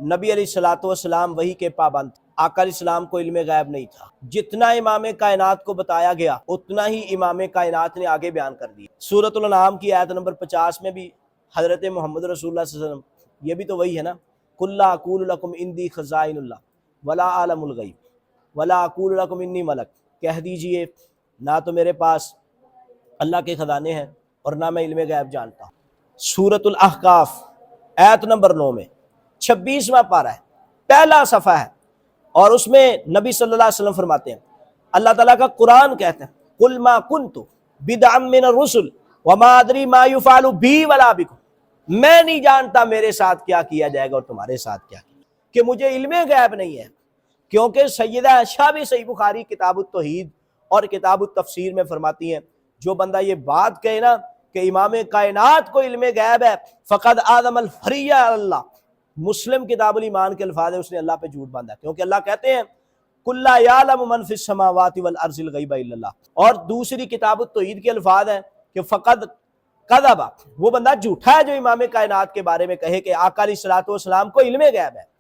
نبی علیہ الصلوۃ والسلام وحی کے پابند، آقا علیہ السلام کو علم غیب نہیں تھا۔ جتنا امام کائنات کو بتایا گیا اتنا ہی امام کائنات نے آگے بیان کر دیا۔ سورۃ الانعام کی آیت نمبر 50 میں بھی حضرت محمد رسول اللہ صلی اللہ علیہ وسلم، یہ بھی تو وہی ہے نا، قُل لَا أَقُولُ لَكُمْ عِندِي خَزَائِنُ اللَّهِ وَلَا أَعْلَمُ الْغَيْبَ وَلَا أَقُولُ لَكُمْ إِنِّي مَلَكٌ، کہہ دیجئے نہ تو میرے پاس اللہ کے خزانے ہیں اور نہ میں علم غیب جانتا ہوں۔ سورۃ الاحقاف آیت نمبر 9 میں 26واں پارہ ہے، پہلا صفحہ ہے، اور اس میں نبی صلی اللہ علیہ وسلم فرماتے ہیں، اللہ تعالیٰ کا قرآن کہتے ہیں قُلْ مَا كُنْتُ بِدْعًا مِّنَ الرُّسُلِ وَمَا أَدْرِي مَا يُفْعَلُ بِي وَلَا بِكُمْ، میں نہیں جانتا میرے ساتھ کیا کیا جائے گا اور تمہارے ساتھ کیا کیا، کہ مجھے علم غیب نہیں ہے۔ کیونکہ سیدہ عائشہ بھی صحیح بخاری کتاب التوحید اور کتاب التفسیر میں فرماتی ہیں، جو بندہ یہ بات کہے نا کہ امام کائنات کو علم غیب ہے، فقد آدم الفریہ اللہ، مسلم کتاب الایمان کے الفاظ ہے، اس نے اللہ پہ جھوٹ باندھا، کیونکہ اللہ کہتے ہیں قُل لَا يَعْلَمُ مَن فِي السَّمَاوَاتِ وَالْأَرْضِ الْغَيْبَ إِلَّا اللَّهُ، اور دوسری کتاب التوحید کے الفاظ ہیں کہ فقد کذب، وہ بندہ جھوٹا ہے جو امام کائنات کے بارے میں کہے کہ آقا علیہ الصلوۃ والسلام کو علم غیب ہے۔